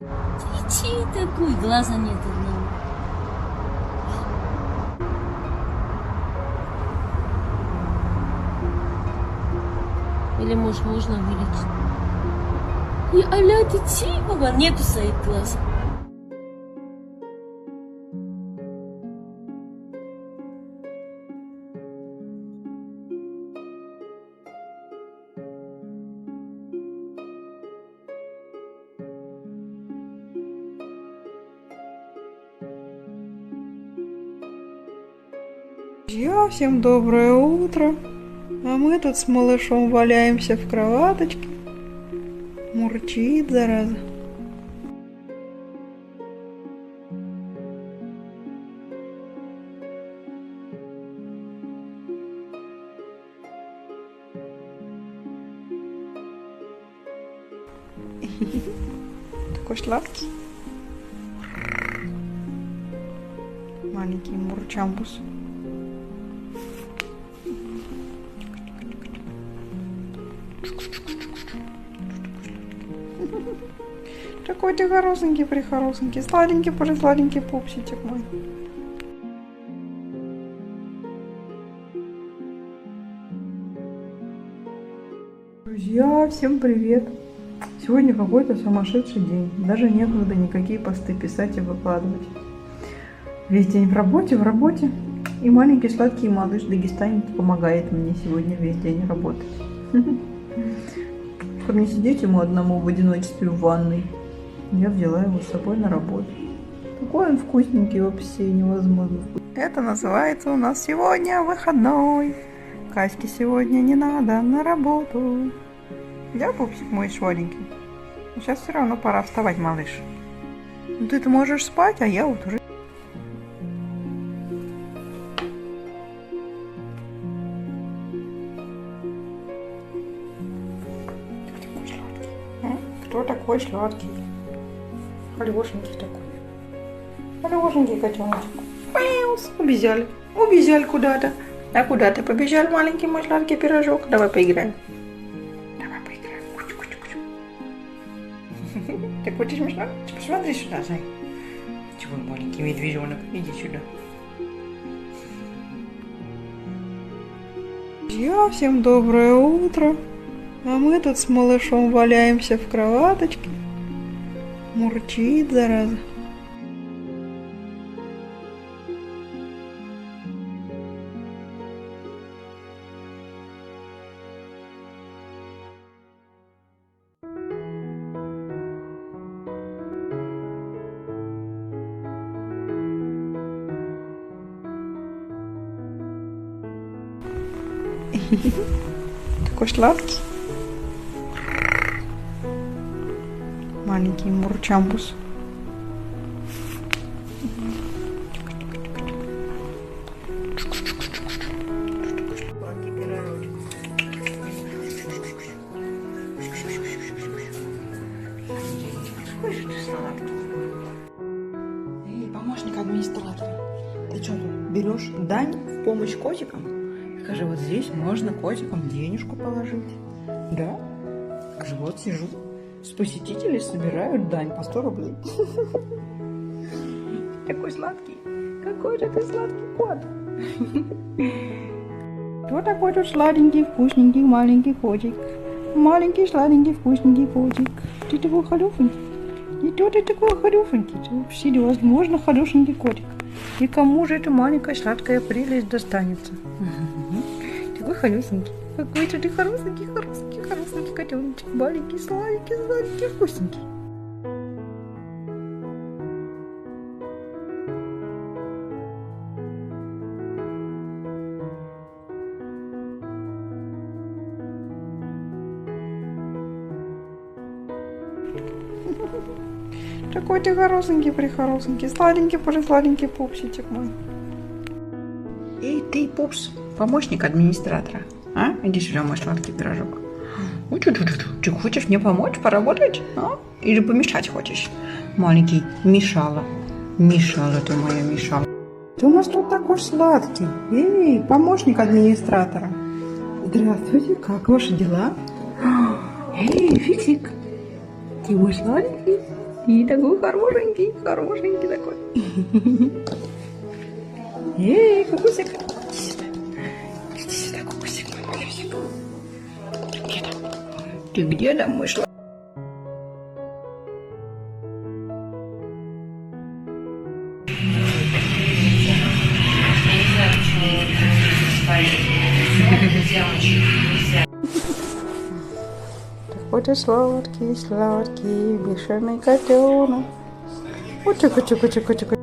Иди такой, глаза нет одного. Или, может, можно вылечить? И аля детей, баба, нету своих глаз. Друзья, всем доброе утро, а мы тут с малышом валяемся в кроваточке, мурчит, зараза. Такой сладкий, маленький мурчамбус. Какой ты хорошенький, прихорошенький, сладенький пупсичек мой. Друзья, всем привет! Сегодня какой-то сумасшедший день. Даже некогда никакие посты писать и выкладывать. Весь день в работе. И маленький сладкий малыш дагестанец помогает мне сегодня весь день работать. Чтобы не сидеть ему одному в одиночестве в ванной, я взяла его с собой на работу. Такой он вкусненький, вообще невозможно вкусненький. Это называется у нас сегодня выходной. Каське сегодня не надо на работу. Да, пупсик мой сладенький? Сейчас все равно пора вставать, малыш. Ну, ты-то можешь спать, а я вот уже... Кто такой сладкий? Хорошенький такой. Хорошенький котеночек. Пэус, убежали куда-то. А куда ты побежал, маленький мой сладкий пирожок? Давай поиграем. Куч-куч-куч. Ты хочешь смешно? Посмотри сюда, зай. Чего, маленький медвежонок? Иди сюда. Друзья, всем доброе утро. А мы тут с малышом валяемся в кроваточке. Мурчит, зараза. Такой сладкий. Маленький мурчамбус. Эй, помощник администратора, ты что тут берешь дань в помощь котикам? Скажи, вот здесь можно котикам денежку положить. Да? Скажи, вот сижу. С посетителей собирают дань по 100 рублей. Такой сладкий. Какой же ты сладкий кот. Кто такой тут сладенький, вкусненький, маленький котик? Маленький, сладенький, вкусненький котик. Ты такой хорошенький. И кто ты такой хорошенький? Ты вообще невозможно хорошенький котик. И кому же эта маленькая сладкая прелесть достанется? Такой хорошенький. Какой же ты хорошенький котеночек. Маленький, сладенький, вкусненький. Такой ты прихорошенький, сладенький пупсичек мой. Эй, ты, пупс, помощник администратора. А? Иди сюда, мой сладкий пирожок. Ну, ты хочешь мне помочь поработать? А? Или помешать хочешь? Маленький мешала. Мешала ты моя мешала. Ты у нас тут такой сладкий. Эй, помощник администратора. Здравствуйте, как ваши дела? Эй, Фиксик, ты мой сладенький? И такой хорошенький, хорошенький такой. Эй, кукусик. Иди сюда. Иди сюда, кукусик, мой малюсик. Ты где там? Ты где там, мой шла? Такой сладкий, сладкий, бешеный котенок. Чика-чика-чика-чика.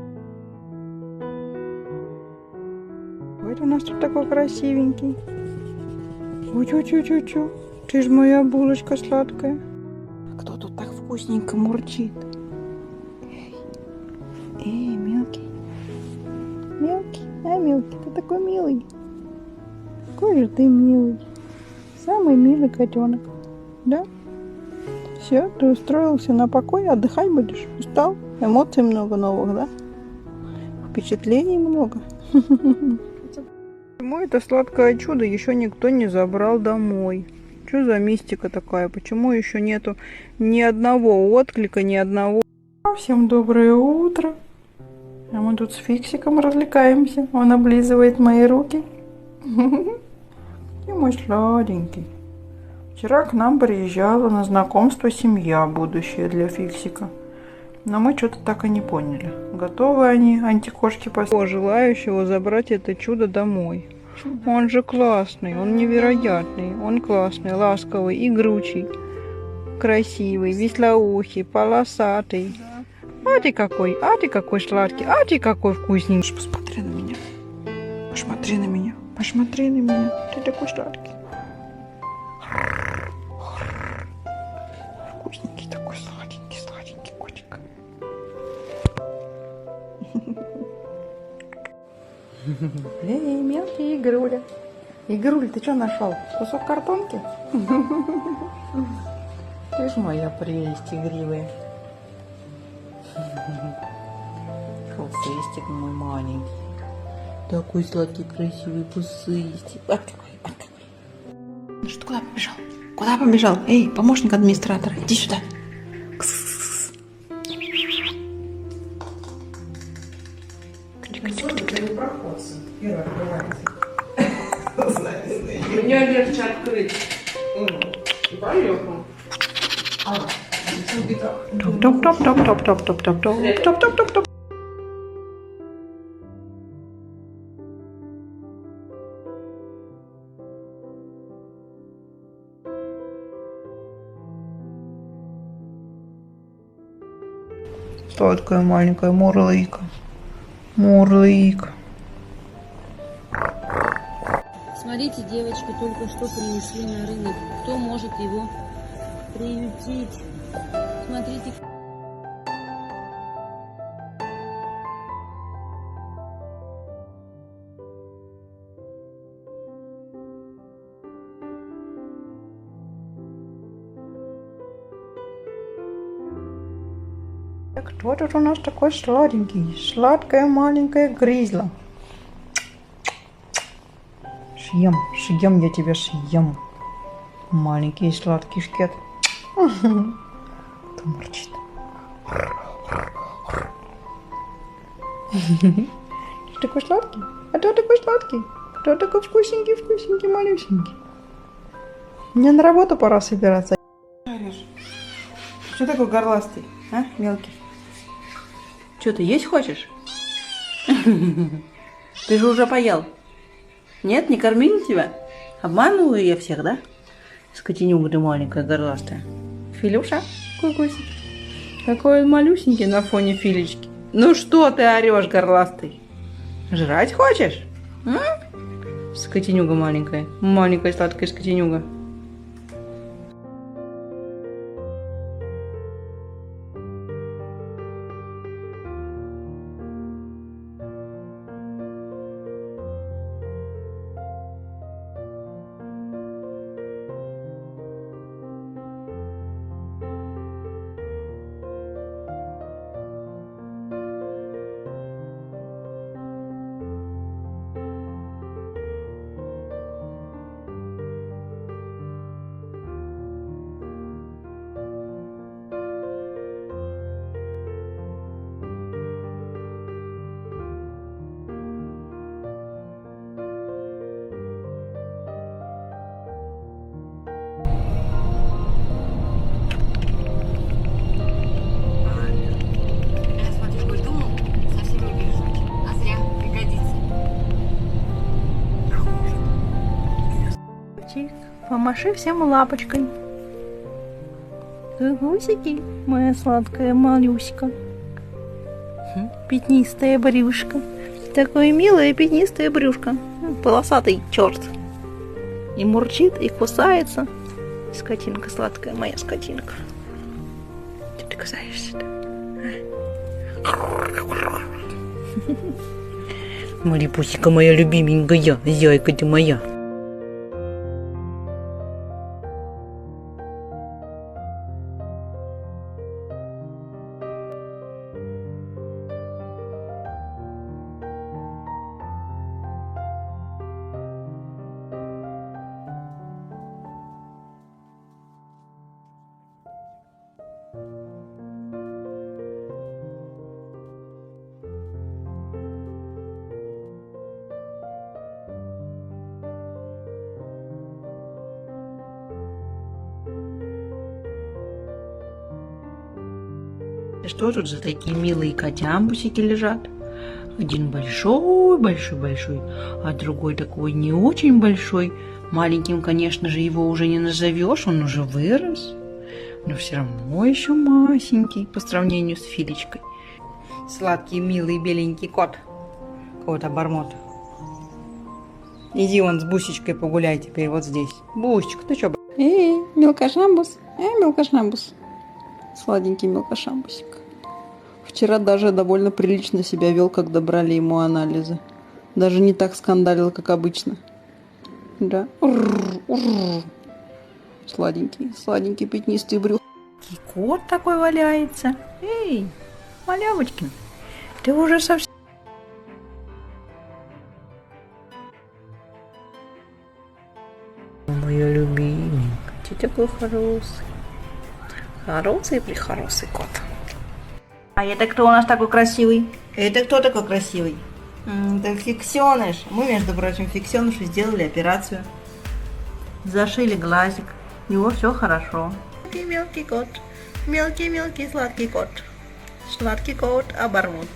Вот у нас тут такой красивенький. Чу-чу-чу-чу. Ты ж моя булочка сладкая. А кто тут так вкусненько мурчит? Эй, мелкий. Мелкий, мелкий, ты такой милый. Какой же ты милый. Самый милый котенок. Да? Все, ты устроился на покой, отдыхать будешь? Устал? Эмоций много новых, да? Впечатлений много. Почему это сладкое чудо еще никто не забрал домой? Что за мистика такая? Почему еще нету ни одного отклика, ни одного... Всем доброе утро. А мы тут с Фиксиком развлекаемся. Он облизывает мои руки. И мой сладенький. Вчера к нам приезжала на знакомство семья будущая для Фиксика. Но мы что-то так и не поняли, готовы они, антикошки, по желающего забрать это чудо домой. Он же классный, он невероятный, он классный, ласковый, игручий, красивый, веслоухий, полосатый. А ты какой сладкий, а ты какой вкусненький. Посмотри на меня, посмотри на меня, посмотри на меня, ты такой сладкий. Вкусненький такой, сладенький, сладенький котик. Эй, мелкий Игруля. Игруль, ты что нашел? Кусок картонки? Ты ж моя прелесть игривая. Пушистик мой маленький. Такой сладкий, красивый пушистик. Ну что, куда побежал? Куда побежал? Эй, помощник администратора, иди сюда. Меня легче открыть. Поехал. Топ-топ-топ-топ-топ-топ-топ-топ-топ-топ-топ-топ. Сладкая маленькая мурлыка. Мурлыка. Смотрите, девочку только что принесли на рынок. Кто может его приютить? Смотрите. Кто тут у нас такой сладенький? Сладкая маленькая гризла. Съем я тебя, съем. Маленький сладкий шкет. Кто мурчит? Ты такой сладкий? А кто такой сладкий? Кто такой вкусненький, вкусненький, малюсенький? Мне на работу пора собираться. Что такой горластый, а, мелкий? Что, ты есть хочешь? Ты же уже поел. Нет, не кормили тебя? Обманываю я всех, да? Скотинюга ты маленькая, горластая. Филюша, кукусик. Какой он малюсенький на фоне Филечки. Ну что ты орешь, горластый? Жрать хочешь? Скотинюга маленькая. Маленькая сладкая скотинюга. Помаши всем лапочкой. Гусики, моя сладкая малюська. Пятнистое брюшко. Такое милое пятнистое брюшко. Полосатый черт. И мурчит, и кусается. Скотинка сладкая, моя скотинка. Что ты кусаешься-то? Марипусика моя любименькая, зяйка ты моя. Что тут за такие милые котямбусики лежат? Один большой, а другой такой не очень большой. Маленьким, конечно же, его уже не назовешь, он уже вырос. Но все равно еще масенький по сравнению с Филечкой. Сладкий, милый, беленький кот. Кот-обормот. Иди вон с Бусечкой погуляй теперь вот здесь. Бусечка, ты что? Мелкошамбус. Мелкошамбус. Сладенький мелкошамбусик. Вчера даже довольно прилично себя вел, когда брали ему анализы. Даже не так скандалил, как обычно. Да. Сладенький пятнистый брюх. И кот такой валяется. Эй, малявочкин, ты уже совсем... Моя любименькая, ты такой хороший. Хороший кот. А это кто у нас такой красивый? Это кто такой красивый? Это фиксеныш. Мы, между прочим, фиксенышу сделали операцию. Зашили глазик. У него все хорошо. Мелкий кот. Мелкий сладкий кот. Сладкий кот обормот.